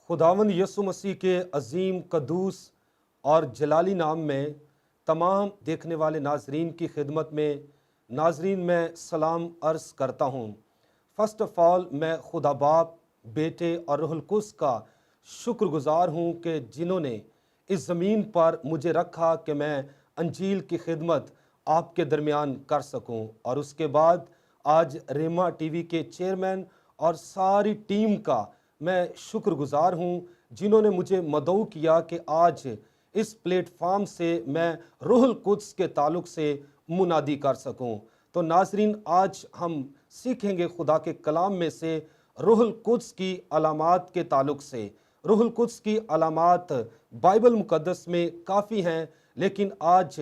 खुदावंद यसु मसीह के अजीम कदूस और जलाली नाम में तमाम देखने वाले नाजरीन की खिदमत में नाजरीन मैं सलाम अर्ज़ करता हूँ। फ़र्स्ट ऑफ़ ऑल मैं खुदा बाप, बेटे और रूहुल कुद्स का शुक्रगुज़ार हूँ कि जिन्होंने इस ज़मीन पर मुझे रखा कि मैं अंजील की खिदमत आपके दरमियान कर सकूँ। और उसके बाद आज रेमा टीवी के चेयरमैन और सारी टीम का मैं शुक्रगुज़ार हूँ जिन्होंने मुझे मदऊ किया कि आज इस प्लेटफार्म से मैं रूहुल कुद्स के ताल्लुक़ से मुनादी कर सकूँ। तो नाजरीन, आज हम सीखेंगे खुदा के कलाम में से रूहुल कुद्स की अलामात के ताल्लुक़ से। रूहुल कुद्स की अलामात बाइबल मुक़द्दस में काफ़ी हैं, लेकिन आज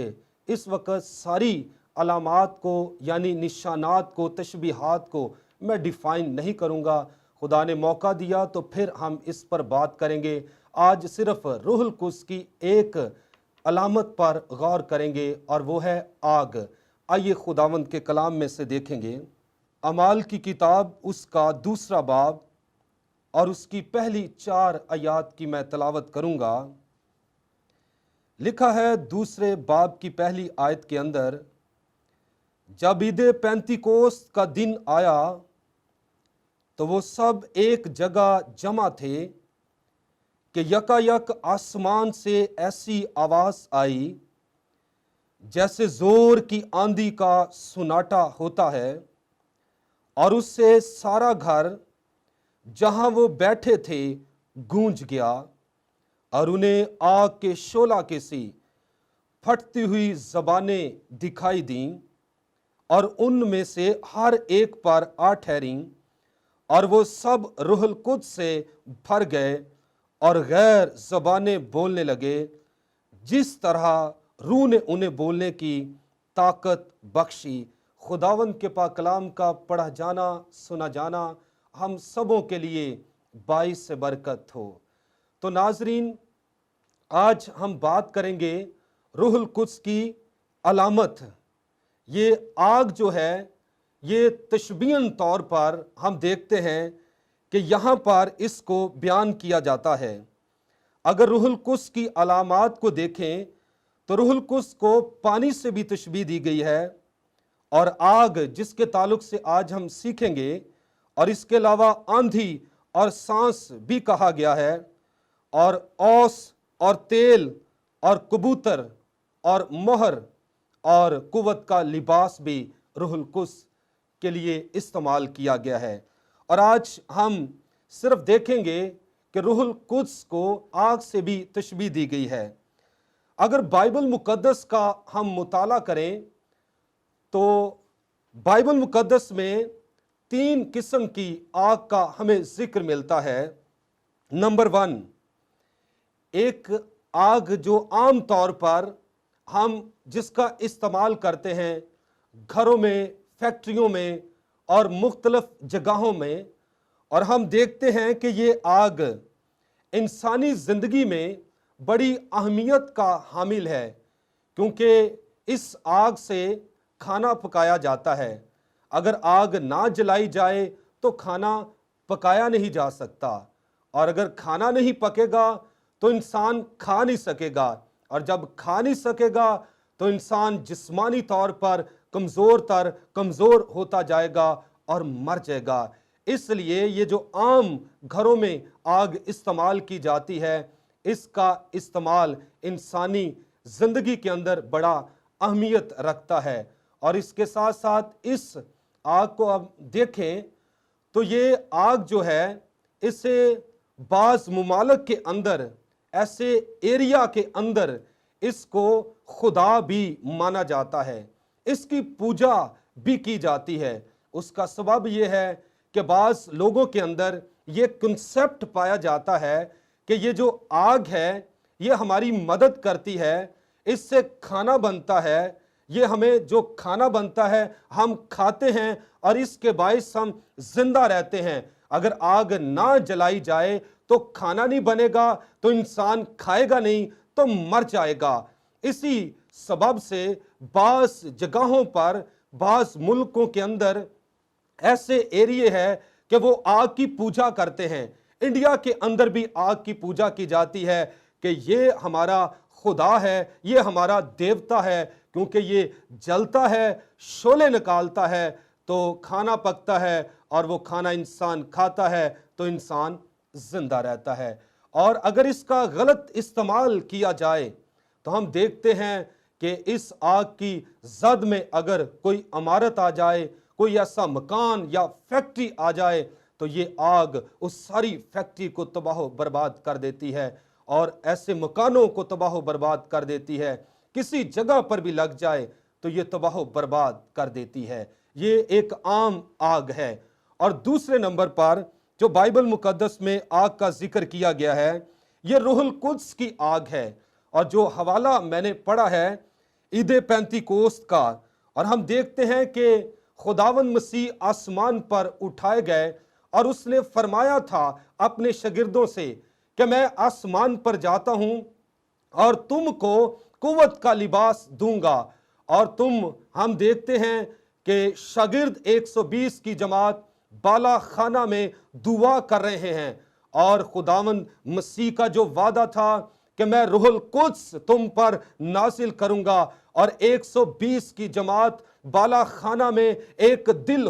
इस वक्त सारी अलामात को यानी निशानात को, तशबीहात को मैं डिफ़ाइन नहीं करूँगा। खुदा ने मौका दिया तो फिर हम इस पर बात करेंगे। आज सिर्फ रूहुल कुद्स की एक अलामत पर गौर करेंगे और वो है आग। आइए खुदावंद के कलाम में से देखेंगे। अमाल की किताब उसका दूसरा बाब और उसकी पहली 4 आयात की मैं तलावत करूँगा। लिखा है दूसरे बाब की पहली आयत के अंदर, जब ईद पेंतीकोस्त का दिन आया तो वो सब एक जगह जमा थे कि यकायक आसमान से ऐसी आवाज़ आई जैसे ज़ोर की आंधी का सुनाटा होता है, और उससे सारा घर जहाँ वो बैठे थे गूंज गया, और उन्हें आग के शोला के सी फटती हुई ज़बानें दिखाई दीं, और उनमें से हर एक पर आ ठहरीं, और वो सब रूहुल कुद्स से भर गए और गैर ज़बानें बोलने लगे, जिस तरह रूह ने उन्हें बोलने की ताकत बख्शी। खुदावंद के पाक कलाम का पढ़ा जाना, सुना जाना हम सबों के लिए बाइस से बरकत हो। तो नाजरीन, आज हम बात करेंगे रूहुल कुद्स की अलामत। ये आग जो है, ये तशबीहन तौर पर हम देखते हैं कि यहाँ पर इसको बयान किया जाता है। अगर रूहुल कुद्स की अलामात को देखें तो रूहुल कुद्स को पानी से भी तशबीह दी गई है, और आग जिसके ताल्लुक से आज हम सीखेंगे, और इसके अलावा आंधी और सांस भी कहा गया है, और औस और तेल और कबूतर और मोहर और कुव्वत का लिबास भी रूहुल कुद्स के लिए इस्तेमाल किया गया है। और आज हम सिर्फ देखेंगे कि रूहुल कुद्स को आग से भी तशबीह दी गई है। अगर बाइबल मुक़द्दस का हम मुताला करें तो बाइबल मुक़द्दस में 3 किस्म की आग का हमें जिक्र मिलता है। नंबर 1, एक आग जो आम तौर पर हम जिसका इस्तेमाल करते हैं घरों में, फैक्ट्रियों में और मुख्तलिफ जगहों में, और हम देखते हैं कि ये आग इंसानी ज़िंदगी में बड़ी अहमियत का हामिल है, क्योंकि इस आग से खाना पकाया जाता है। अगर आग ना जलाई जाए तो खाना पकाया नहीं जा सकता, और अगर खाना नहीं पकेगा तो इंसान खा नहीं सकेगा, और जब खा नहीं सकेगा तो इंसान जिस्मानी तौर पर कमज़ोर होता जाएगा और मर जाएगा। इसलिए ये जो आम घरों में आग इस्तेमाल की जाती है, इसका इस्तेमाल इंसानी ज़िंदगी के अंदर बड़ा अहमियत रखता है। और इसके साथ साथ इस आग को अब देखें तो ये आग जो है, इसे बाज़ मुमालिक के अंदर, ऐसे एरिया के अंदर इसको खुदा भी माना जाता है, इसकी पूजा भी की जाती है। उसका सबब यह है कि बाज़ लोगों के अंदर ये कंसेप्ट पाया जाता है कि ये जो आग है ये हमारी मदद करती है, इससे खाना बनता है, ये हमें जो खाना बनता है हम खाते हैं और इसके बाइस हम जिंदा रहते हैं। अगर आग ना जलाई जाए तो खाना नहीं बनेगा, तो इंसान खाएगा नहीं तो मर जाएगा। इसी सबब से बास जगहों पर, बास मुल्कों के अंदर ऐसे एरिए हैं कि वो आग की पूजा करते हैं, इंडिया के अंदर भी आग की पूजा की जाती है कि ये हमारा खुदा है, ये हमारा देवता है, क्योंकि ये जलता है, शोले निकालता है तो खाना पकता है, और वो खाना इंसान खाता है तो इंसान जिंदा रहता है। और अगर इसका गलत इस्तेमाल किया जाए तो हम देखते हैं कि इस आग की जद में अगर कोई इमारत आ जाए, कोई ऐसा मकान या फैक्ट्री आ जाए, तो ये आग उस सारी फैक्ट्री को तबाह बर्बाद कर देती है और ऐसे मकानों को तबाह बर्बाद कर देती है। किसी जगह पर भी लग जाए तो ये तबाह बर्बाद कर देती है। ये एक आम आग है। और दूसरे नंबर पर जो बाइबल मुकद्दस में आग का जिक्र किया गया है, ये रूहुल कुद्स की आग है। और जो हवाला मैंने पढ़ा है ईद पेंतीकोस्त का, और हम देखते हैं कि खुदावंद मसीह आसमान पर उठाए गए और उसने फरमाया था अपने शागिर्दों से कि मैं आसमान पर जाता हूं और तुमको कुव्वत का लिबास दूंगा। और हम देखते हैं कि शागिर्द 120 की जमात बाला खाना में दुआ कर रहे हैं, और खुदावंद मसीह का जो वादा था कि मैं रूहुल कुद्स तुम पर नाजिल करूंगा, और 120 की जमात बाला खाना में एक दिल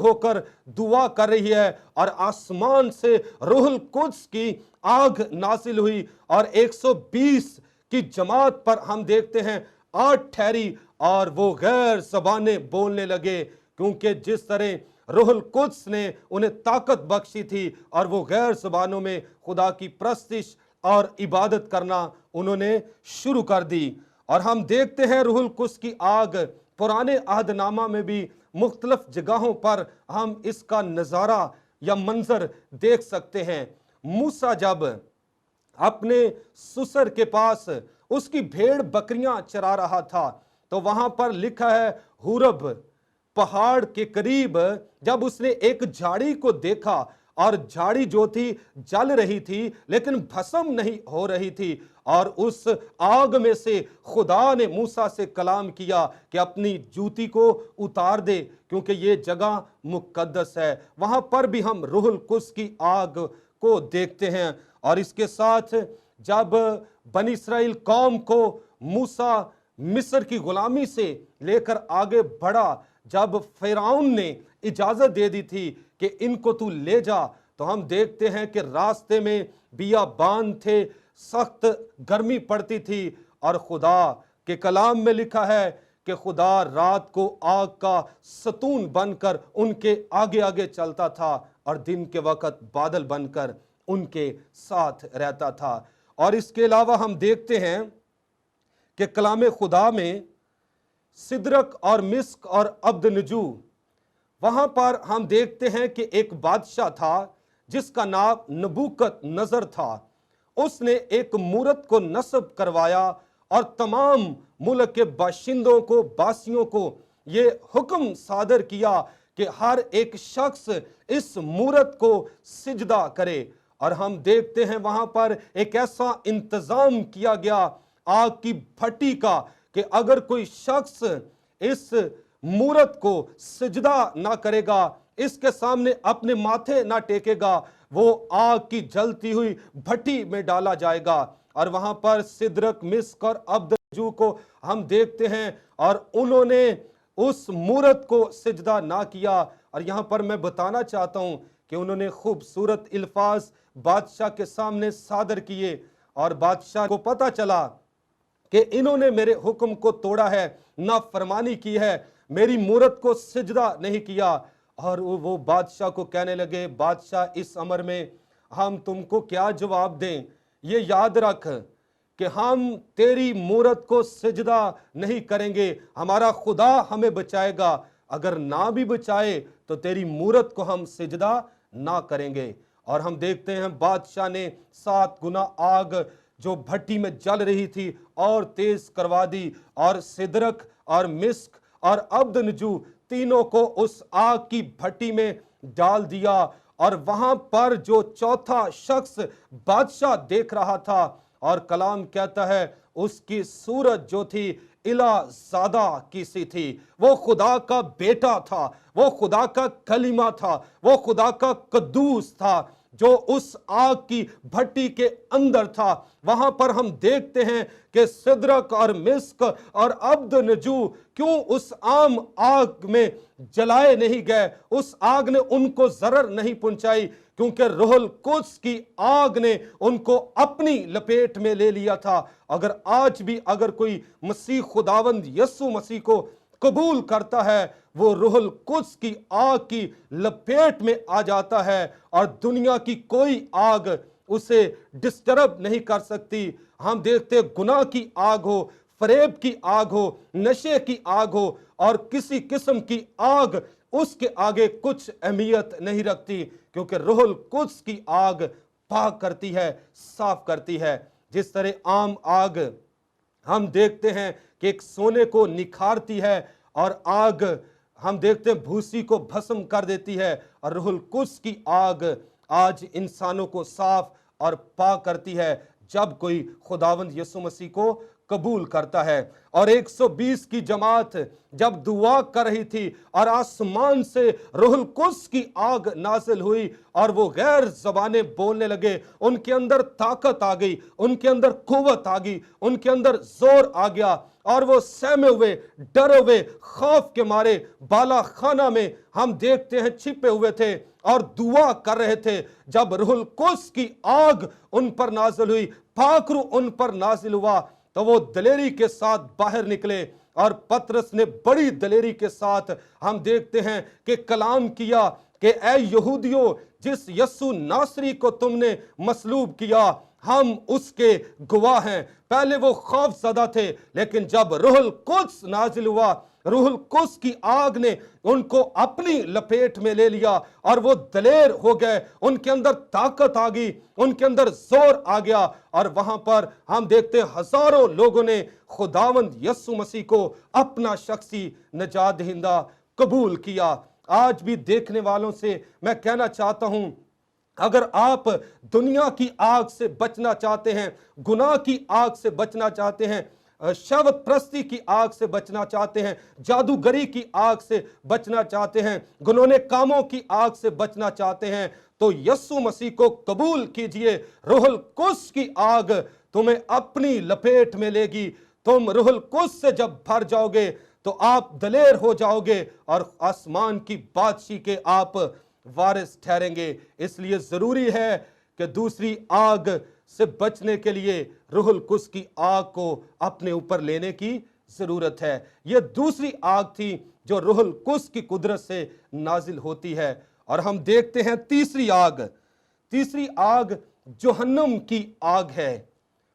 होकर दुआ कर रही है, और आसमान से रूहुल कुद्स की आग नाजिल हुई और 120 की जमात पर हम देखते हैं आग ठहरी और वो गैर ज़बानें बोलने लगे, क्योंकि जिस तरह रूहुल कुद्स ने उन्हें ताकत बख्शी थी और वो गैर ज़बानों में खुदा की प्रस्तिश और इबादत करना उन्होंने शुरू कर दी। और हम देखते हैं रूहुल कुद्स की आग पुराने अहदनामा में भी मुख्तलिफ जगहों पर हम इसका नज़ारा या मंजर देख सकते हैं। मूसा जब अपने ससुर के पास उसकी भेड़ बकरियां चरा रहा था, तो वहां पर लिखा है हुरब पहाड़ के करीब जब उसने एक झाड़ी को देखा, और झाड़ी जो थी जल रही थी लेकिन भस्म नहीं हो रही थी, और उस आग में से खुदा ने मूसा से कलाम किया कि अपनी जूती को उतार दे, क्योंकि ये जगह मुकद्दस है। वहां पर भी हम रूहुल कुद्स की आग को देखते हैं। और इसके साथ जब बनी इस्राएल कौम को मूसा मिस्र की गुलामी से लेकर आगे बढ़ा, जब फिरौन ने इजाजत दे दी थी कि इनको तू ले जा, तो हम देखते हैं कि रास्ते में बियाबान थे, सख्त गर्मी पड़ती थी, और खुदा के कलाम में लिखा है कि खुदा रात को आग का सतून बनकर उनके आगे आगे चलता था और दिन के वक्त बादल बनकर उनके साथ रहता था। और इसके अलावा हम देखते हैं कि कलाम खुदा में सिदरक और मिस्क और अब्दनजू, वहां पर हम देखते हैं कि एक बादशाह था जिसका नाम नबूकत नजर था। उसने एक मूरत को नस्ब करवाया और तमाम मुल्क के बाशिंदों को, बासियों को ये हुक्म सादर किया कि हर एक शख्स इस मूरत को सिजदा करे। और हम देखते हैं वहां पर एक ऐसा इंतजाम किया गया आग की भट्टी का कि अगर कोई शख्स इस मूरत को सिजदा ना करेगा, इसके सामने अपने माथे ना टेकेगा, वो आग की जलती हुई भट्टी में डाला जाएगा। और वहां पर सिदरक, मिस्क और अब्दनजू को हम देखते हैं, और उन्होंने उस मूरत को सिजदा ना किया। और यहां पर मैं बताना चाहता हूं कि उन्होंने खूबसूरत अल्फाज बादशाह के सामने सादर किए, और बादशाह को पता चला कि इन्होंने मेरे हुक्म को तोड़ा है, नाफरमानी की है, मेरी मूरत को सिजदा नहीं किया। और वो बादशाह को कहने लगे, बादशाह इस अमर में हम तुमको क्या जवाब दें? ये याद रख कि हम तेरी मूरत को सिजदा नहीं करेंगे, हमारा खुदा हमें बचाएगा, अगर ना भी बचाए तो तेरी मूरत को हम सिजदा ना करेंगे। और हम देखते हैं बादशाह ने 7 गुना आग जो भट्टी में जल रही थी और तेज करवा दी, और सिदरक और मिस्क और अब्दनजू तीनों को उस आग की भट्टी में डाल दिया। और वहां पर जो चौथा शख्स बादशाह देख रहा था, और कलाम कहता है उसकी सूरत जो थी इला ज़ादा की सी थी। वो खुदा का बेटा था, वो खुदा का कलीमा था, वो खुदा का कद्दूस था जो उस आग की भट्टी के अंदर था। वहां पर हम देखते हैं कि सिदरक और मिस्क और अब्दनजू क्यों उस आम आग में जलाए नहीं गए, उस आग ने उनको जरर नहीं पहुंचाई, क्योंकि रूहुल कुद्स की आग ने उनको अपनी लपेट में ले लिया था। अगर आज भी अगर कोई मसीह खुदावंद यीशु मसीह को कबूल करता है, वो रूहुल कुद्स की आग की लपेट में आ जाता है और दुनिया की कोई आग उसे डिस्टर्ब नहीं कर सकती। हम देखते गुनाह की आग हो, फरेब की आग हो, नशे की आग हो और किसी किस्म की आग उसके आगे कुछ अहमियत नहीं रखती, क्योंकि रूहुल कुद्स की आग पाक करती है, साफ करती है। जिस तरह आम आग हम देखते हैं कि एक सोने को निखारती है और आग हम देखते हैं भूसी को भस्म कर देती है, और रूहुल कुद्स की आग आज इंसानों को साफ और पाक करती है जब कोई खुदावंद यीशु मसीह को कबूल करता है। और 120 की जमात जब दुआ कर रही थी और आसमान से रूहुल कुद्स की आग नाजिल हुई और वो गैर ज़बानें बोलने लगे, उनके अंदर ताकत आ गई, उनके अंदर कुव्वत आ गई, उनके अंदर जोर आ गया और वो सहमे हुए, डरे हुए, खौफ के मारे बाला खाना में हम देखते हैं छिपे हुए थे और दुआ कर रहे थे। जब रूहुल कुद्स की आग उन पर नाजिल हुई, पाखरू उन पर नाजिल हुआ, तो वो दलेरी के साथ बाहर निकले और पतरस ने बड़ी दलेरी के साथ हम देखते हैं कि कलाम किया कि ऐ यहूदियों, जिस यस्सु नासरी को तुमने मसलूब किया, हम उसके गवाह हैं। पहले वो खौफ ज़दा थे, लेकिन जब रूहुल कुद्स नाजिल हुआ, रूहुल कुद्स की आग ने उनको अपनी लपेट में ले लिया और वो दलेर हो गए, उनके अंदर ताकत आ गई, उनके अंदर जोर आ गया और वहां पर हम देखते हजारों लोगों ने खुदावंद यीशु मसीह को अपना शख्सी निजात दहिंदा कबूल किया। आज भी देखने वालों से मैं कहना चाहता हूं, अगर आप दुनिया की आग से बचना चाहते हैं, गुनाह की आग से बचना चाहते हैं, शहवत प्रस्ती की आग से बचना चाहते हैं, जादूगरी की आग से बचना चाहते हैं, गुनोने कामों की आग से बचना चाहते हैं, तो यीशु मसीह को कबूल कीजिए। रूहुल कुद्स की आग तुम्हें अपनी लपेट में लेगी। तुम रूहुल कुद्स से जब भर जाओगे तो आप दलेर हो जाओगे और आसमान की बादशाही के आप वारिस ठहरेंगे। इसलिए जरूरी है कि दूसरी आग से बचने के लिए रूहुल कुद्स की आग को अपने ऊपर लेने की जरूरत है। यह दूसरी आग थी जो रूहुल कुद्स की कुदरत से नाजिल होती है। और हम देखते हैं तीसरी आग जहन्नुम की आग है।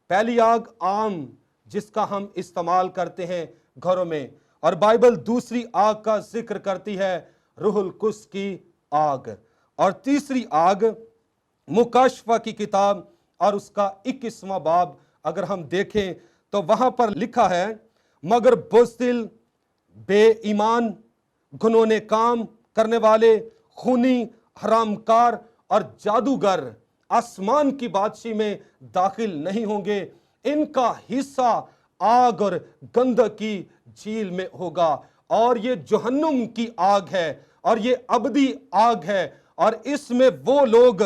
पहली आग आम जिसका हम इस्तेमाल करते हैं घरों में, और बाइबल दूसरी आग का जिक्र करती है, रूहुल कुद्स की आग। और तीसरी आग मुकाशफा की किताब और उसका 21वां बाब अगर हम देखें तो वहां पर लिखा है, मगर बुज़दिल, बेईमान, गुनोने काम करने वाले, खूनी, हरामकार और जादूगर आसमान की बादशाही में दाखिल नहीं होंगे। इनका हिस्सा आग और गंधक की झील में होगा। और ये जहन्नुम की आग है और ये अबदी आग है, और इसमें वो लोग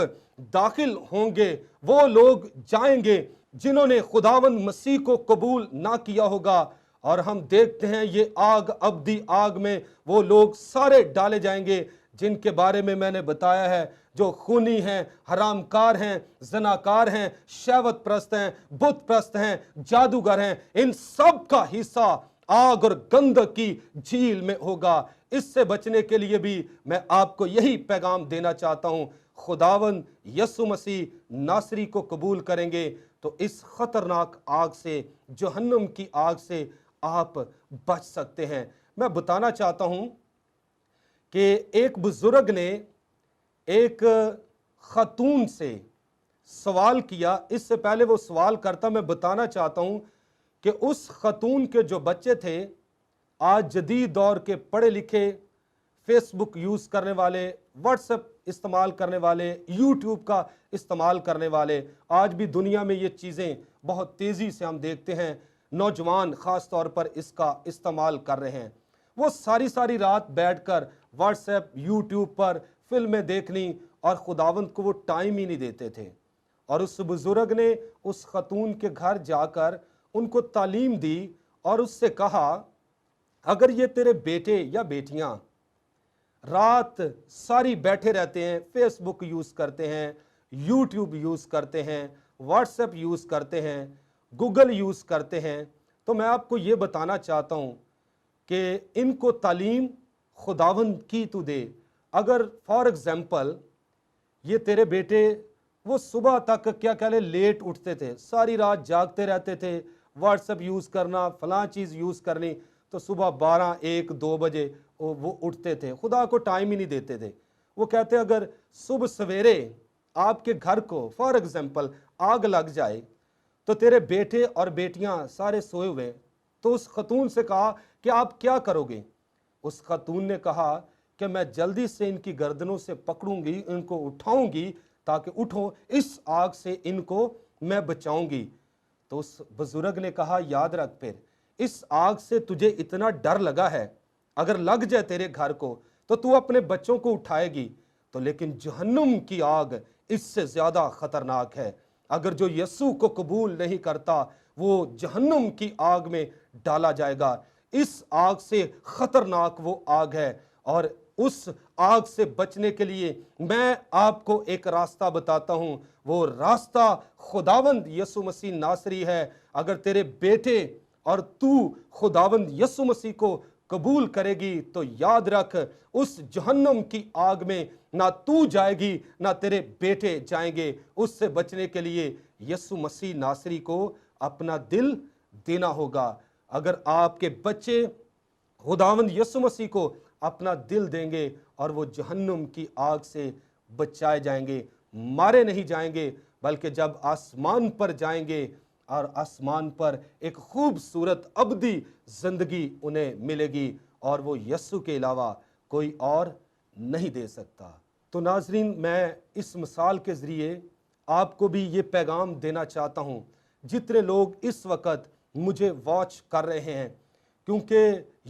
दाखिल होंगे, वो लोग जाएंगे जिन्होंने खुदावंद मसीह को कबूल ना किया होगा। और हम देखते हैं ये आग, अबदी आग में वो लोग सारे डाले जाएंगे जिनके बारे में मैंने बताया है, जो खूनी हैं, हरामकार हैं, जनाकार हैं, शहवत प्रस्त हैं, बुत प्रस्त हैं, जादूगर हैं। इन सब का हिस्सा आग और गंधक की झील में होगा। इससे बचने के लिए भी मैं आपको यही पैगाम देना चाहता हूं, खुदावंद यीशु मसीह नासरी को कबूल करेंगे तो इस खतरनाक आग से, जहन्नुम की आग से आप बच सकते हैं। मैं बताना चाहता हूं कि एक बुजुर्ग ने एक खातून से सवाल किया। इससे पहले वो सवाल करता, मैं बताना चाहता हूं कि उस खातून के जो बच्चे थे, आज जदीद दौर के पढ़े लिखे, फेसबुक यूज़ करने वाले, व्हाट्सएप इस्तेमाल करने वाले, यूट्यूब का इस्तेमाल करने वाले, आज भी दुनिया में ये चीज़ें बहुत तेज़ी से हम देखते हैं। नौजवान ख़ास तौर पर इसका इस्तेमाल कर रहे हैं। वो सारी सारी रात बैठकर व्हाट्सएप, यूट्यूब पर फिल्में देखनी और खुदावंद को वो टाइम ही नहीं देते थे। और उस बुजुर्ग ने उस खतून के घर जाकर उनको तालीम दी और उससे कहा, अगर ये तेरे बेटे या बेटियां रात सारी बैठे रहते हैं, फेसबुक यूज़ करते हैं, यूट्यूब यूज़ करते हैं, व्हाट्सएप यूज़ करते हैं, गूगल यूज़ करते हैं, तो मैं आपको ये बताना चाहता हूँ कि इनको तालीम खुदावंद की तू दे। अगर फॉर एग्ज़ाम्पल ये तेरे बेटे वो सुबह तक क्या कह ले लेट उठते थे, सारी रात जागते रहते थे, व्हाट्सएप यूज़ करना, फलां चीज़ यूज़ करनी, तो सुबह 12, 1, 2 बजे वो उठते थे, खुदा को टाइम ही नहीं देते थे। वो कहते अगर सुबह सवेरे आपके घर को फॉर एग्जाम्पल आग लग जाए तो तेरे बेटे और बेटियां सारे सोए हुए, तो उस खतून से कहा कि आप क्या करोगे? उस खतून ने कहा कि मैं जल्दी से इनकी गर्दनों से पकड़ूंगी, इनको उठाऊंगी ताकि उठो, इस आग से इनको मैं बचाऊंगी। तो उस बुजुर्ग ने कहा, याद रख, फिर इस आग से तुझे इतना डर लगा है, अगर लग जाए तेरे घर को तो तू अपने बच्चों को उठाएगी, तो लेकिन जहन्नुम की आग इससे ज्यादा खतरनाक है। अगर जो यीशु को कबूल नहीं करता वो जहन्नुम की आग में डाला जाएगा। इस आग से खतरनाक वो आग है, और उस आग से बचने के लिए मैं आपको एक रास्ता बताता हूं। वो रास्ता खुदावंद यीशु मसीह नासरी है। अगर तेरे बेटे और तू खुदावंद यीशु मसीह को कबूल करेगी तो याद रख, उस जहन्नम की आग में ना तू जाएगी ना तेरे बेटे जाएंगे। उससे बचने के लिए यीशु मसीह नासरी को अपना दिल देना होगा। अगर आपके बच्चे खुदावंद यीशु मसीह को अपना दिल देंगे और वो जहन्नुम की आग से बचाए जाएंगे, मारे नहीं जाएंगे, बल्कि जब आसमान पर जाएंगे और आसमान पर एक खूबसूरत अबदी जिंदगी उन्हें मिलेगी, और वो यीशु के अलावा कोई और नहीं दे सकता। तो नाजरीन, मैं इस मिसाल के ज़रिए आपको भी ये पैगाम देना चाहता हूँ, जितने लोग इस वक्त मुझे वॉच कर रहे हैं, क्योंकि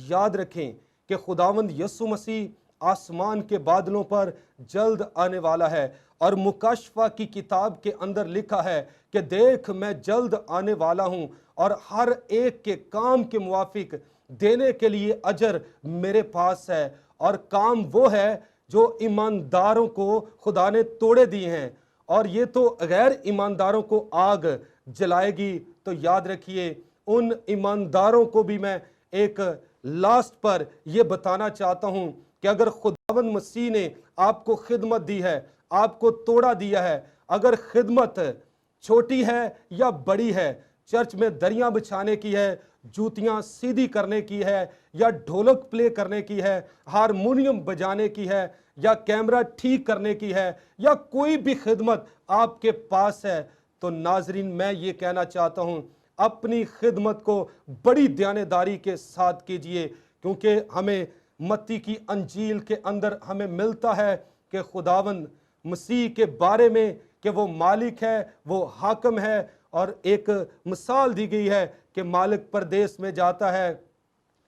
याद रखें कि खुदावंद यीशु मसीह आसमान के बादलों पर जल्द आने वाला है। और मुकाशफा की किताब के अंदर लिखा है कि देख मैं जल्द आने वाला हूँ और हर एक के काम के मुवाफिक देने के लिए अजर मेरे पास है। और काम वो है जो ईमानदारों को खुदा ने तोड़े दिए हैं, और ये तो गैर ईमानदारों को आग जलाएगी। तो याद रखिए, उन ईमानदारों को भी मैं एक लास्ट पर यह बताना चाहता हूं कि अगर खुदावंद मसीह ने आपको खिदमत दी है, आपको तोड़ा दिया है, अगर खिदमत छोटी है या बड़ी है, चर्च में दरियां बिछाने की है, जूतियां सीधी करने की है, या ढोलक प्ले करने की है, हारमोनियम बजाने की है, या कैमरा ठीक करने की है, या कोई भी खिदमत आपके पास है, तो नाजरीन मैं ये कहना चाहता हूं, अपनी खिदमत को बड़ी दयानतदारी के साथ कीजिए, क्योंकि हमें मत्ती की अंजील के अंदर हमें मिलता है कि खुदावंद मसीह के बारे में कि वो मालिक है, वो हाकम है, और एक मिसाल दी गई है कि मालिक परदेश में जाता है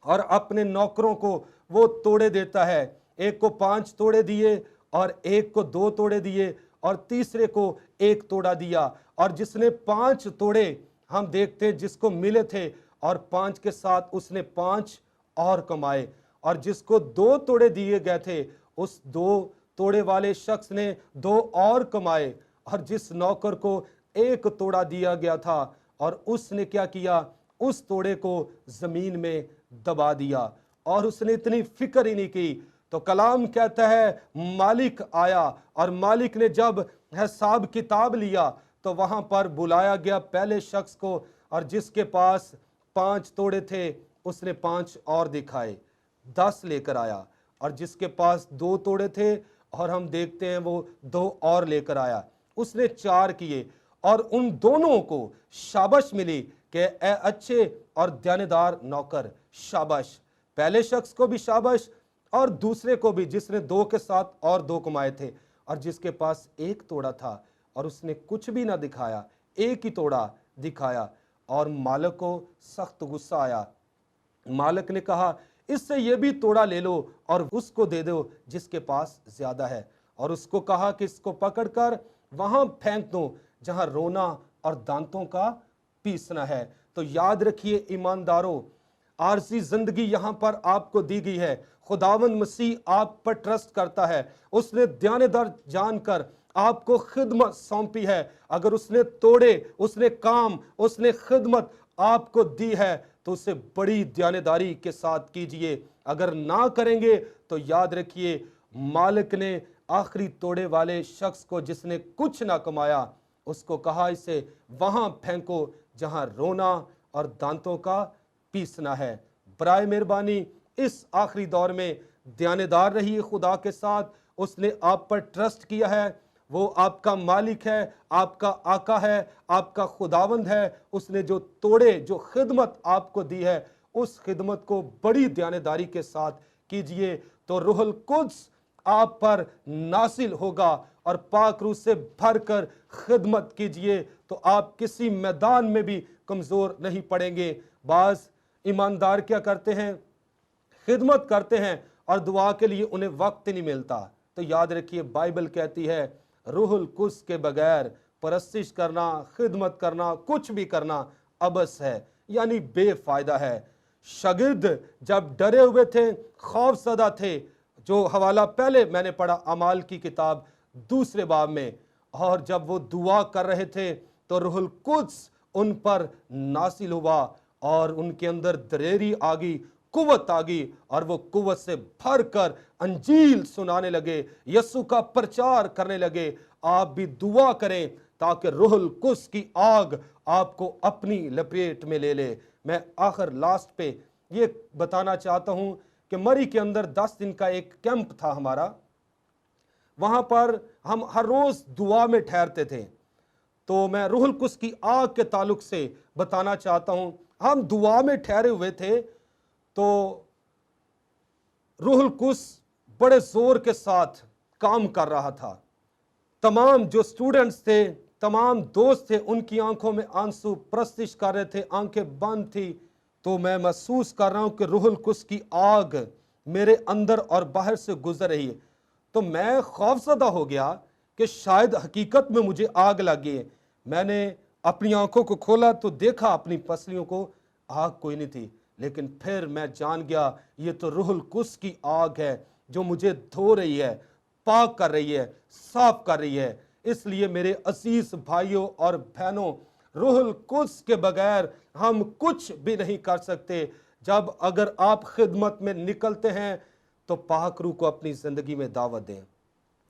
और अपने नौकरों को वो तोड़े देता है। एक को 5 तोड़े दिए, और एक को 2 तोड़े दिए, और तीसरे को 1 तोड़ा दिया। और जिसने 5 तोड़े, हम देखते हैं जिसको मिले थे, और 5 के साथ उसने 5 और कमाए। और जिसको 2 तोड़े दिए गए थे, उस 2 तोड़े वाले शख्स ने 2 और कमाए। और जिस नौकर को 1 तोड़ा दिया गया था, और उसने क्या किया, उस तोड़े को जमीन में दबा दिया, और उसने इतनी फिक्र ही नहीं की। तो कलाम कहता है मालिक आया, और मालिक ने जब हिसाब किताब लिया तो वहां पर बुलाया गया पहले शख्स को, और जिसके पास 5 तोड़े थे उसने 5 और दिखाए, 10 लेकर आया। और जिसके पास 2 तोड़े थे, और हम देखते हैं वो 2 और लेकर आया, उसने 4 किए। और उन दोनों को शाबाश मिली कि ए अच्छे और ध्यानदार नौकर, शाबाश। पहले शख्स को भी शाबाश, और दूसरे को भी जिसने 2 के साथ और 2 कमाए थे। और जिसके पास 1 तोड़ा था और उसने कुछ भी ना दिखाया, 1 ही तोड़ा दिखाया, और मालिक को सख्त गुस्सा आया। मालिक ने कहा, इससे ये भी तोड़ा ले लो और उसको दे दो जिसके पास ज्यादा है, और उसको कहा कि इसको पकड़कर वहां फेंक दो जहां रोना और दांतों का पीसना है। तो याद रखिए ईमानदारों, आरजी जिंदगी यहां पर आपको दी गई है। खुदावंद मसीह आप पर ट्रस्ट करता है, उसने ध्यानदार जानकर आपको खिदमत सौंपी है। अगर उसने तोड़े, उसने काम, उसने खिदमत आपको दी है तो उसे बड़ी ध्यानदारी के साथ कीजिए। अगर ना करेंगे तो याद रखिए, मालिक ने आखिरी तोड़े वाले शख्स को, जिसने कुछ ना कमाया, उसको कहा इसे वहां फेंको जहां रोना और दांतों का पीसना है। बराए मेहरबानी इस आखिरी दौर में ध्यानदार रहिए खुदा के साथ। उसने आप पर ट्रस्ट किया है, वो आपका मालिक है, आपका आका है, आपका खुदावंद है। उसने जो तोड़े, जो खिदमत आपको दी है, उस खिदमत को बड़ी ध्यानदारी के साथ कीजिए, तो रूहुल कुद्स आप पर नासिल होगा और पाक रूह से भरकर खिदमत कीजिए तो आप किसी मैदान में भी कमजोर नहीं पड़ेंगे। बाज ईमानदार क्या करते हैं, खिदमत करते हैं और दुआ के लिए उन्हें वक्त नहीं मिलता। तो याद रखिए, बाइबल कहती है रूहुल कुद्स के बगैर परस्तिश करना, खिदमत करना, कुछ भी करना अबस है, यानी बेफायदा है। शागिर्द जब डरे हुए थे, खौफजदा थे, जो हवाला पहले मैंने पढ़ा अमाल की किताब 2 बाब में, और जब वो दुआ कर रहे थे तो रूहुल कुद्स उन पर नासिल हुआ और उनके अंदर दलेरी आ गई, कुव्वत आ गई, और वो कुव्वत से भर कर अंजील सुनाने लगे, यीशु का प्रचार करने लगे। आप भी दुआ करें ताकि रूहुल कुद्स की आग आपको अपनी लपेट में ले ले। मैं आखिर लास्ट पे ये बताना चाहता हूं कि मरी के अंदर 10 दिन का एक कैंप था हमारा। वहां पर हम हर रोज दुआ में ठहरते थे। तो मैं रूहुल कुद्स की आग के ताल्लुक से बताना चाहता हूं। हम दुआ में ठहरे हुए थे तो रूहुल कुद्स बड़े जोर के साथ काम कर रहा था। तमाम जो स्टूडेंट्स थे, तमाम दोस्त थे, उनकी आंखों में आंसू प्रस्तिश कर रहे थे, आंखें बंद थी। तो मैं महसूस कर रहा हूं कि रूहुल कुद्स की आग मेरे अंदर और बाहर से गुजर रही है। तो मैं खौफजदा हो गया कि शायद हकीकत में मुझे आग लग गई है। मैंने अपनी आंखों को खोला तो देखा अपनी पसलियों को आग कोई नहीं थी, लेकिन फिर मैं जान गया ये तो रूहुल कुद्स की आग है जो मुझे धो रही है, पाक कर रही है, साफ कर रही है। इसलिए मेरे अजीज भाइयों और बहनों, रूहुल कुद्स के बगैर हम कुछ भी नहीं कर सकते। जब अगर आप खिदमत में निकलते हैं तो पाक रूह को अपनी जिंदगी में दावत दें,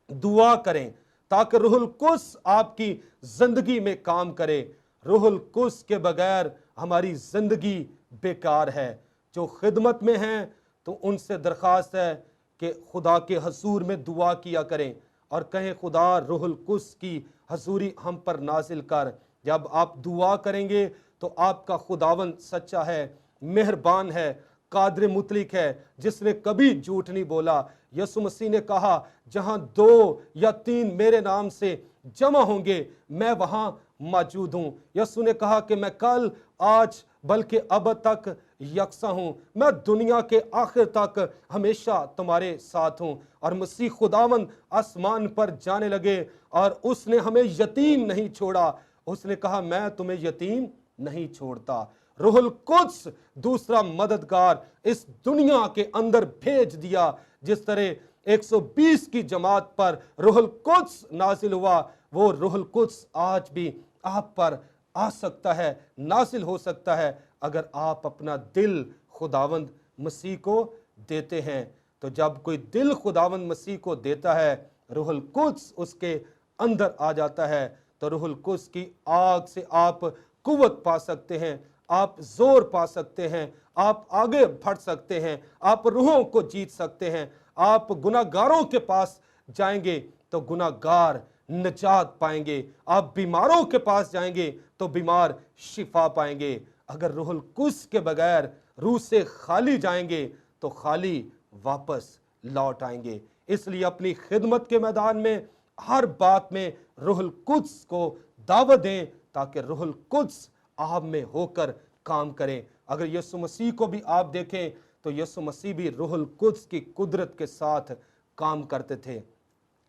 दुआ करें ताकि रूहुल कुद्स आपकी जिंदगी में काम करे। रूहुल कुद्स के बगैर हमारी जिंदगी बेकार है। जो खिदमत में हैं तो उनसे दरख्वास्त है कि खुदा के हजूर में दुआ किया करें और कहें, खुदा रूहुल कुद्स की हजूरी हम पर नाजिल कर। जब आप दुआ करेंगे तो आपका खुदावंद सच्चा है, मेहरबान है, कादिर मुतलिक है, जिसने कभी झूठ नहीं बोला। यीशु मसीह ने कहा, जहां 2 या 3 मेरे नाम से जमा होंगे मैं वहां मौजूद हूं। यीशु ने कहा कि मैं कल, आज, बल्कि अब तक यकसा हूं, मैं दुनिया के आखिर तक हमेशा तुम्हारे साथ हूं। और मसीह खुदावंद आसमान पर जाने लगे और उसने हमें यतीम नहीं छोड़ा। उसने कहा, मैं तुम्हें यतीम नहीं छोड़ता। रूहुल कुद्स दूसरा मददगार इस दुनिया के अंदर भेज दिया। जिस तरह 120 की जमात पर रूहुल कुद्स नाजिल हुआ, वो रूहुल कुद्स आज भी आप पर आ सकता है, नाजिल हो सकता है, अगर आप अपना दिल खुदावंद मसीह को देते हैं। तो जब कोई दिल खुदावंद मसीह को देता है, रूहुल कुद्स उसके अंदर आ जाता है, तो रूहुल कुद्स की आग से आप कुव्वत पा सकते हैं, आप जोर पा सकते हैं, आप आगे बढ़ सकते हैं, आप रूहों को जीत सकते हैं। आप गुनाहगारों के पास जाएंगे तो गुनाहगार निजात पाएंगे, आप बीमारों के पास जाएंगे तो बीमार शिफा पाएंगे। अगर रूहुल कुद्स के बगैर रूह से खाली जाएंगे तो खाली वापस लौट आएंगे। इसलिए अपनी खिदमत के मैदान में हर बात में रूहुल कुद्स को दावत दें ताकि रूहुल कुद्स आप में होकर काम करें। अगर यीशु मसीह को भी आप देखें तो यीशु मसीह भी रूहुल कुद्स की कुदरत के साथ काम करते थे।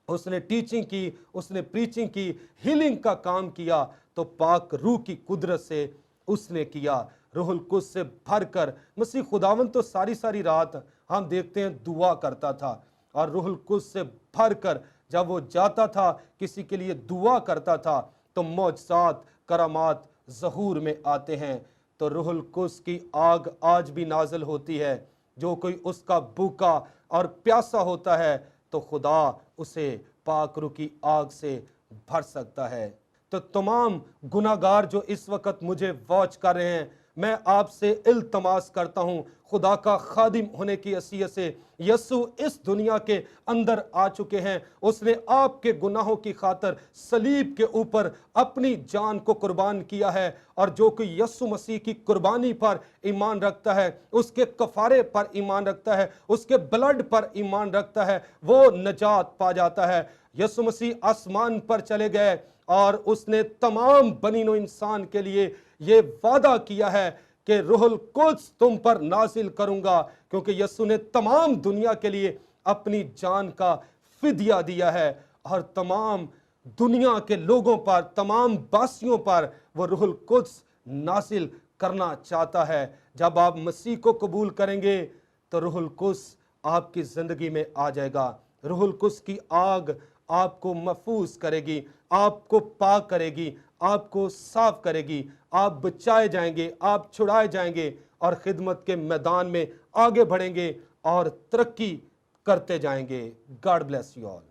उसने टीचिंग की, उसने प्रीचिंग की, हीलिंग का काम किया तो पाक रूह की कुदरत से उसने किया। रूहुल कुद्स से भरकर मसीह खुदावन तो सारी सारी रात हम देखते हैं दुआ करता था, और रूहुल कुद्स से भरकर जब वो जाता था किसी के लिए दुआ करता था तो मौजज़ात, करामात ज़हूर में आते हैं। तो रूहुल कुद्स की आग आज भी नाज़िल होती है। जो कोई उसका भूखा और प्यासा होता है तो खुदा उसे पाक रूह की आग से भर सकता है। तो तमाम गुनाहगार जो इस वक्त मुझे वॉच कर रहे हैं, मैं आपसे इल्तमास करता हूँ, खुदा का खादिम होने की हैसियत से यीशु इस दुनिया के अंदर आ चुके हैं। उसने आपके गुनाहों की खातर सलीब के ऊपर अपनी जान को कुर्बान किया है, और जो कोई यीशु मसीह की कुर्बानी पर ईमान रखता है, उसके कफारे पर ईमान रखता है, उसके ब्लड पर ईमान रखता है, वो नजात पा जाता है। यीशु मसीह आसमान पर चले गए और उसने तमाम बनीनो इंसान के लिए ये वादा किया है कि रूहुल कुद्स तुम पर नाजिल करूंगा, क्योंकि यीशु ने तमाम दुनिया के लिए अपनी जान का फिदिया दिया है, और तमाम दुनिया के लोगों पर, तमाम बासियों पर वो रूहुल कुद्स नाजिल करना चाहता है। जब आप मसीह को कबूल करेंगे तो रूहुल कुद्स आपकी जिंदगी में आ जाएगा। रूहुल कुद्स की आग आपको महफूज करेगी, आपको पाक करेगी, आपको साफ करेगी, आप बचाए जाएंगे, आप छुड़ाए जाएंगे, और खिदमत के मैदान में आगे बढ़ेंगे और तरक्की करते जाएंगे। God bless you all.